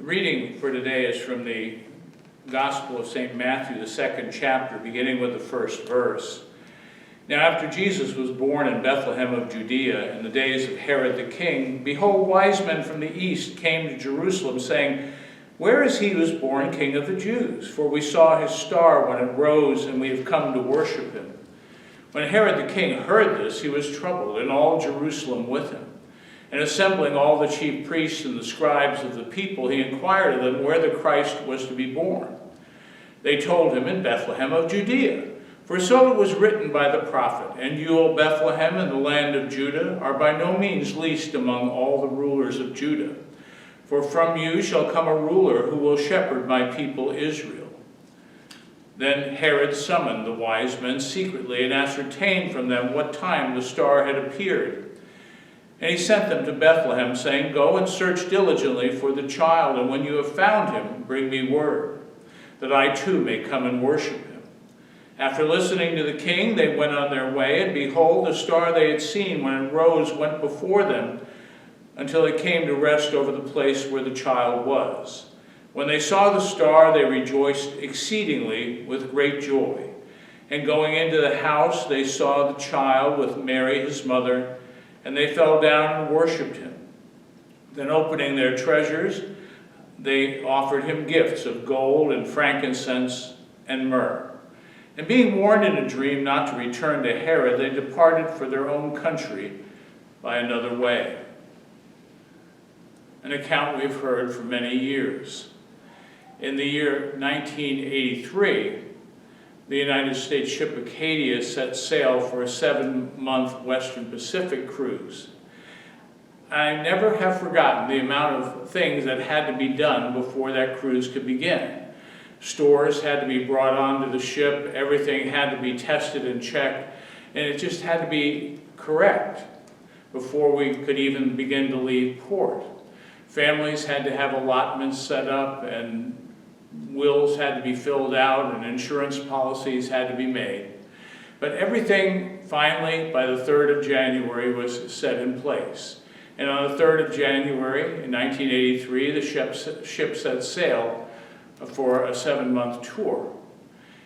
The reading for today is from the Gospel of St. Matthew, the 2nd chapter, beginning with the first verse. Now after Jesus was born in Bethlehem of Judea in the days of Herod the king, behold, wise men from the east came to Jerusalem, saying, Where is he who was born King of the Jews? For we saw his star when it rose, and we have come to worship him. When Herod the king heard this, he was troubled, and all Jerusalem with him. And assembling all the chief priests and the scribes of the people, he inquired of them where the Christ was to be born. They told him, In Bethlehem of Judea. For so it was written by the prophet, And you, O Bethlehem, in the land of Judah, are by no means least among all the rulers of Judah. For from you shall come a ruler who will shepherd my people Israel. Then Herod summoned the wise men secretly and ascertained from them what time the star had appeared. And he sent them to Bethlehem, saying, Go and search diligently for the child, and when you have found him, bring me word, that I too may come and worship him. After listening to the king, they went on their way, and behold, the star they had seen when it rose went before them, until it came to rest over the place where the child was. When they saw the star, they rejoiced exceedingly with great joy. And going into the house, they saw the child with Mary his mother, and they fell down and worshipped him. Then opening their treasures, they offered him gifts of gold and frankincense and myrrh. And being warned in a dream not to return to Herod, they departed for their own country by another way. An account we've heard for many years. In the year 1983, the United States ship Acadia set sail for a 7-month Western Pacific cruise. I never have forgotten the amount of things that had to be done before that cruise could begin. Stores had to be brought onto the ship, everything had to be tested and checked, and it just had to be correct before we could even begin to leave port. Families had to have allotments set up, and wills had to be filled out, and insurance policies had to be made. But everything finally, by the 3rd of January, was set in place. And on the 3rd of January in 1983, the ship set sail for a 7-month tour.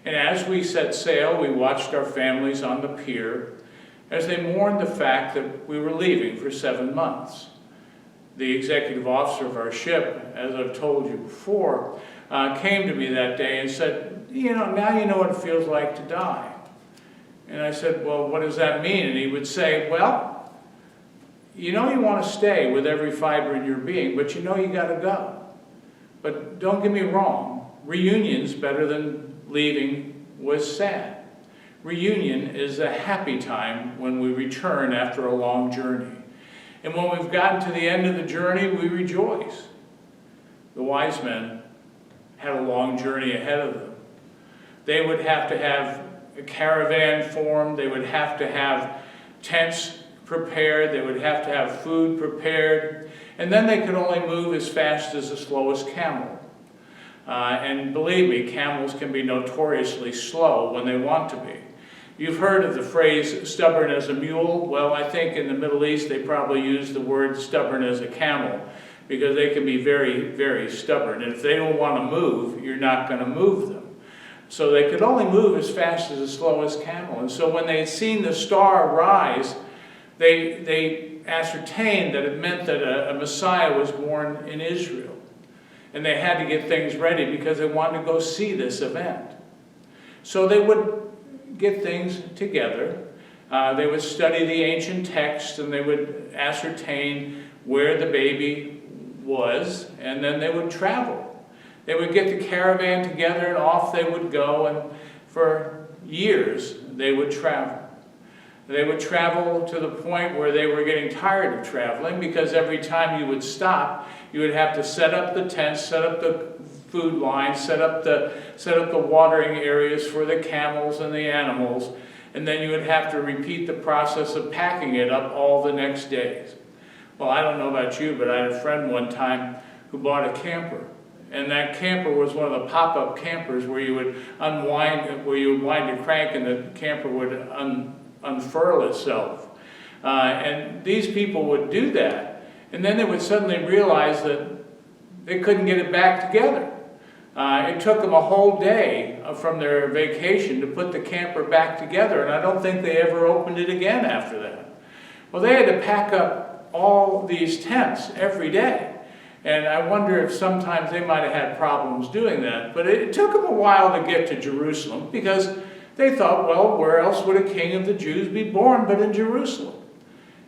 And as we set sail, we watched our families on the pier as they mourned the fact that we were leaving for 7 months. The executive officer of our ship, as I've told you before, came to me that day and said, now you know what it feels like to die. And I said, well, what does that mean? And he would say, well, you want to stay with every fiber in your being, but you got to go. But don't get me wrong, reunion's better than leaving was sad. Reunion is a happy time when we return after a long journey. And when we've gotten to the end of the journey, we rejoice. The wise men had a long journey ahead of them. They would have to have a caravan formed, they would have to have tents prepared, they would have to have food prepared, and then they could only move as fast as the slowest camel. And believe me, camels can be notoriously slow when they want to be. You've heard of the phrase, stubborn as a mule. Well, I think in the Middle East they probably use the word stubborn as a camel, because they can be very, very stubborn. And if they don't want to move, you're not going to move them. So they could only move as fast as the slowest camel. And so when they had seen the star rise, they ascertained that it meant that a Messiah was born in Israel. And they had to get things ready because they wanted to go see this event. So they would get things together. They would study the ancient texts, and they would ascertain where the baby was, and then they would travel. They would get the caravan together, and off they would go, and for years they would travel. They would travel to the point where they were getting tired of traveling, because every time you would stop, you would have to set up the tents, set up the food lines, set up the watering areas for the camels and the animals, and then you would have to repeat the process of packing it up all the next days. Well, I don't know about you, but I had a friend one time who bought a camper. And that camper was one of the pop-up campers where you would wind a crank and the camper would unfurl itself. And these people would do that. And then they would suddenly realize that they couldn't get it back together. It took them a whole day from their vacation to put the camper back together, and I don't think they ever opened it again after that. Well, they had to pack up all these tents every day, and I wonder if sometimes they might have had problems doing that. But it took them a while to get to Jerusalem, because they thought, well, where else would a king of the Jews be born but in Jerusalem?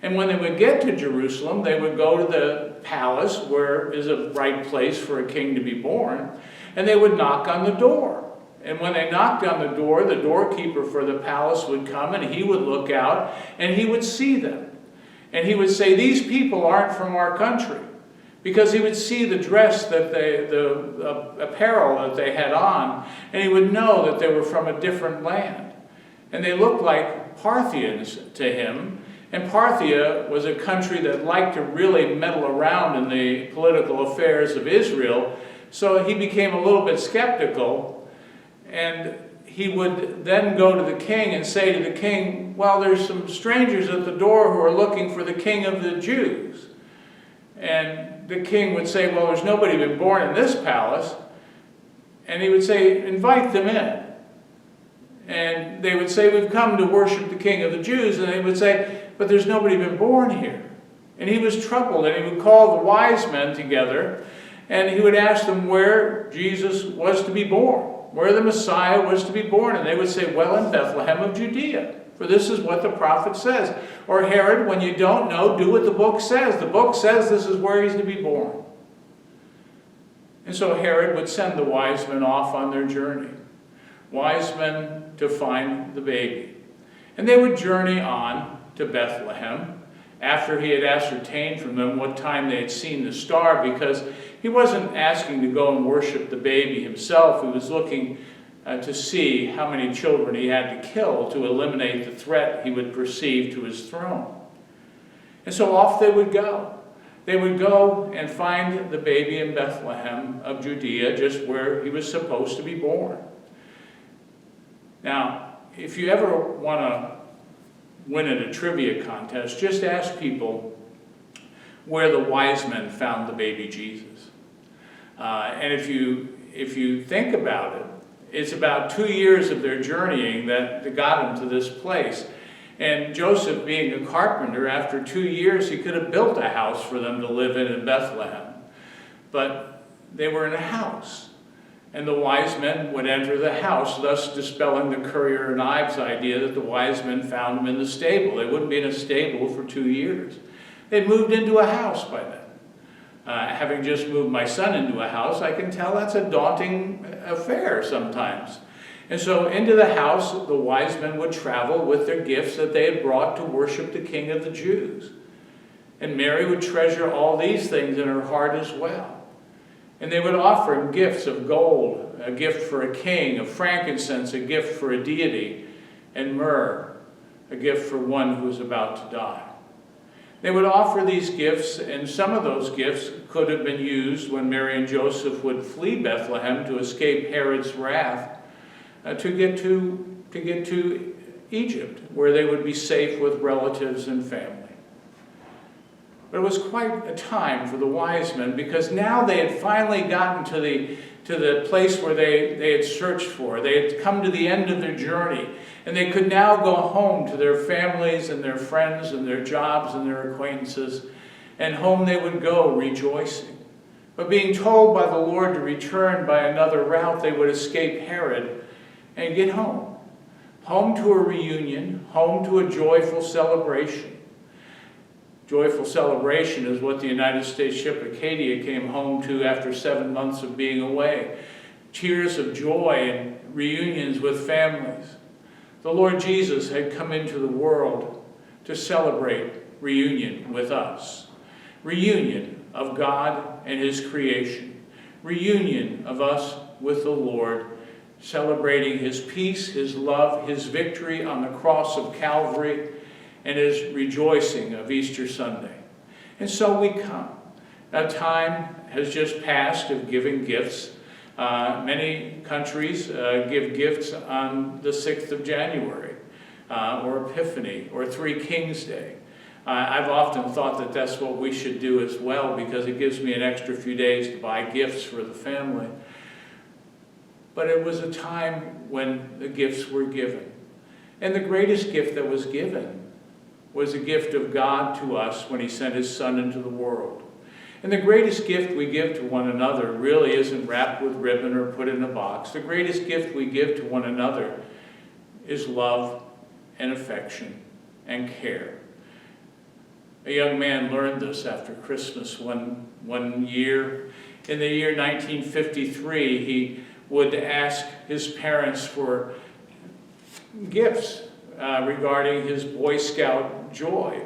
And when they would get to Jerusalem, they would go to the palace, where is a right place for a king to be born, and they would knock on the door. And when they knocked on the doorkeeper for the palace would come, and he would look out, and he would see them. And he would say, these people aren't from our country. Because he would see the dress that the apparel that they had on, and he would know that they were from a different land. And they looked like Parthians to him. And Parthia was a country that liked to really meddle around in the political affairs of Israel. So he became a little bit skeptical, and he would then go to the king and say to the king, well, there's some strangers at the door who are looking for the king of the Jews. And the king would say, well, there's nobody been born in this palace. And he would say, invite them in. And they would say, we've come to worship the king of the Jews. And they would say, but there's nobody been born here. And he was troubled, and he would call the wise men together, and he would ask them where Jesus was to be born, where the Messiah was to be born. And they would say, well, in Bethlehem of Judea, for this is what the prophet says. Or Herod, when you don't know, do what the book says. The book says this is where he's to be born. And so Herod would send the wise men off on their journey, wise men to find the baby. And they would journey on to Bethlehem after he had ascertained from them what time they had seen the star, because he wasn't asking to go and worship the baby himself. He was looking to see how many children he had to kill to eliminate the threat he would perceive to his throne. And so off they would go. They would go and find the baby in Bethlehem of Judea, just where he was supposed to be born. Now, if you ever want to win at a trivia contest, just ask people where the wise men found the baby Jesus. And if you think about it, it's about 2 years of their journeying that got them to this place. And Joseph, being a carpenter, after 2 years, he could have built a house for them to live in Bethlehem. But they were in a house. And the wise men would enter the house, thus dispelling the Currier and Ives idea that the wise men found them in the stable. They wouldn't be in a stable for 2 years. They'd moved into a house by then. Having just moved my son into a house, I can tell that's a daunting affair sometimes. And so into the house, the wise men would travel with their gifts that they had brought to worship the King of the Jews. And Mary would treasure all these things in her heart as well. And they would offer him gifts of gold, a gift for a king, of frankincense, a gift for a deity, and myrrh, a gift for one who was about to die. They would offer these gifts, and some of those gifts could have been used when Mary and Joseph would flee Bethlehem to escape Herod's wrath, to get to Egypt, where they would be safe with relatives and family. But it was quite a time for the wise men, because now they had finally gotten to the place where they had searched for. They had come to the end of their journey, and they could now go home to their families and their friends and their jobs and their acquaintances, and home they would go rejoicing. But being told by the Lord to return by another route, they would escape Herod and get home. Home to a reunion, home to a joyful celebration. Joyful celebration is what the United States ship Acadia came home to after 7 months of being away. Tears of joy and reunions with families. The Lord Jesus had come into the world to celebrate reunion with us. Reunion of God and his creation. Reunion of us with the Lord, celebrating his peace, his love, his victory on the cross of Calvary, and his rejoicing of Easter Sunday. And so we come. A time has just passed of giving gifts. Many countries give gifts on the 6th of January, or Epiphany, or Three Kings Day. I've often thought that that's what we should do as well, because it gives me an extra few days to buy gifts for the family. But it was a time when the gifts were given. And the greatest gift that was given was a gift of God to us when he sent his Son into the world. And the greatest gift we give to one another really isn't wrapped with ribbon or put in a box. The greatest gift we give to one another is love and affection and care. A young man learned this after Christmas one year. In the year 1953, he would ask his parents for gifts regarding his Boy Scout joy.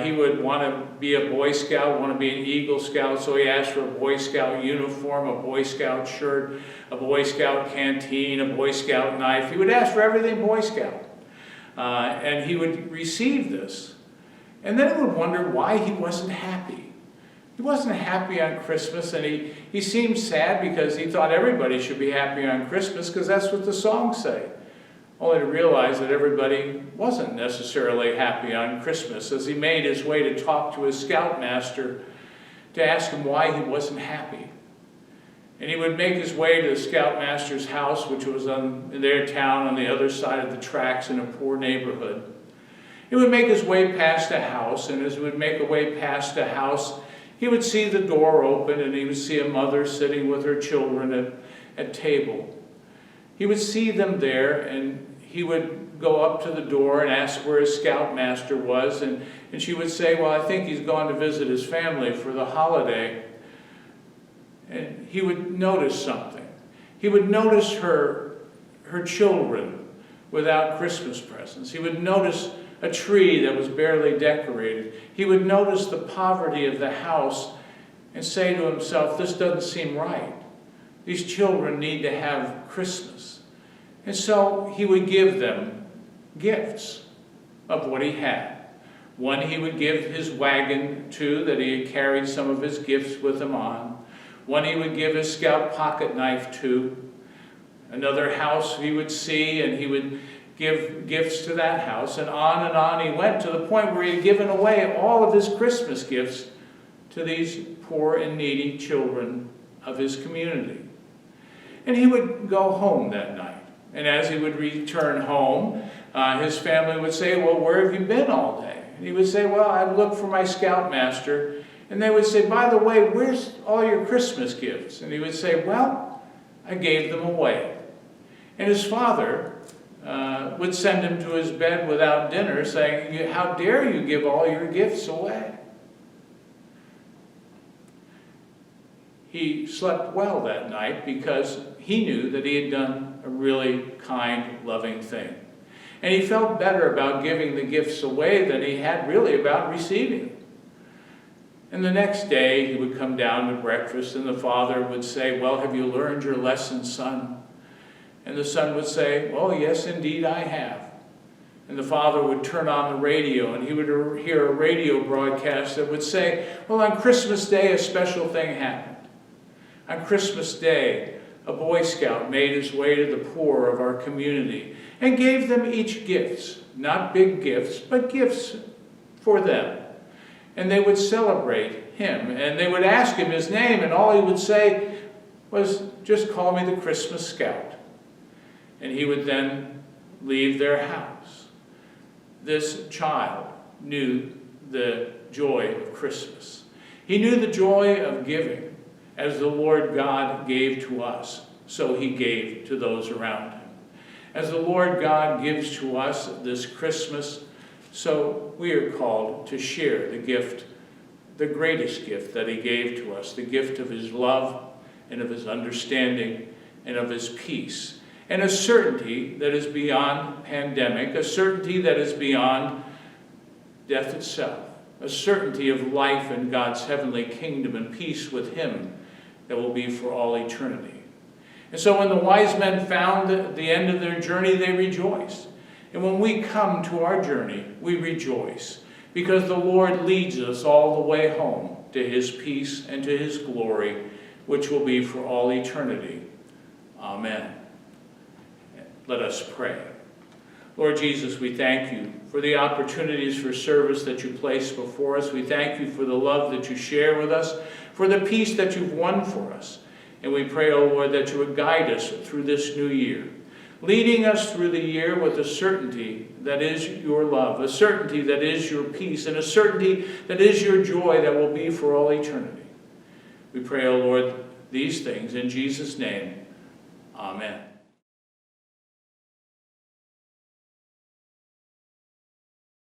He would want to be a Boy Scout, want to be an Eagle Scout, so he asked for a Boy Scout uniform, a Boy Scout shirt, a Boy Scout canteen, a Boy Scout knife. He would ask for everything Boy Scout. And he would receive this. And then he would wonder why he wasn't happy. He wasn't happy on Christmas, and he seemed sad because he thought everybody should be happy on Christmas because that's what the songs say. Only to realize that everybody wasn't necessarily happy on Christmas as he made his way to talk to his scoutmaster to ask him why he wasn't happy. And he would make his way to the scoutmaster's house, which was in their town on the other side of the tracks in a poor neighborhood. He would make his way past a house, and as he would make a way past a house, he would see the door open, and he would see a mother sitting with her children at table. He would see them there, and he would go up to the door and ask where his scoutmaster was, and she would say, well, I think he's gone to visit his family for the holiday. And he would notice something. He would notice her children without Christmas presents. He would notice a tree that was barely decorated. He would notice the poverty of the house and say to himself, this doesn't seem right. These children need to have Christmas. And so he would give them gifts of what he had. One he would give his wagon to that he had carried some of his gifts with him on. One he would give his scout pocket knife to. Another house he would see, and he would give gifts to that house. And on he went to the point where he had given away all of his Christmas gifts to these poor and needy children of his community. And he would go home that night. And as he would return home, his family would say, well, where have you been all day? And he would say, well, I looked for my scoutmaster. And they would say, by the way, where's all your Christmas gifts? And he would say, well, I gave them away. And his father would send him to his bed without dinner, saying, how dare you give all your gifts away? He slept well that night because he knew that he had done a really kind, loving thing. And he felt better about giving the gifts away than he had really about receiving them. And the next day he would come down to breakfast, and the father would say, well, have you learned your lesson, son? And the son would say, well, yes, indeed I have. And the father would turn on the radio, and he would hear a radio broadcast that would say, well, on Christmas Day a special thing happened. On Christmas Day, a Boy Scout made his way to the poor of our community and gave them each gifts, not big gifts, but gifts for them. And they would celebrate him, and they would ask him his name, and all he would say was, just call me the Christmas Scout. And he would then leave their house. This child knew the joy of Christmas. He knew the joy of giving. As the Lord God gave to us, so he gave to those around him. As the Lord God gives to us this Christmas, so we are called to share the gift, the greatest gift that he gave to us, the gift of his love and of his understanding and of his peace, and a certainty that is beyond pandemic, a certainty that is beyond death itself, a certainty of life in God's heavenly kingdom and peace with him that will be for all eternity. And so when the wise men found the end of their journey, they rejoiced. And when we come to our journey, we rejoice, because the Lord leads us all the way home to his peace and to his glory, which will be for all eternity. Amen. Let us pray. Lord Jesus, we thank you for the opportunities for service that you place before us. We thank you for the love that you share with us, for the peace that you've won for us. And we pray, O Lord, that you would guide us through this new year, leading us through the year with a certainty that is your love, a certainty that is your peace, and a certainty that is your joy that will be for all eternity. We pray, O Lord, these things in Jesus' name. Amen.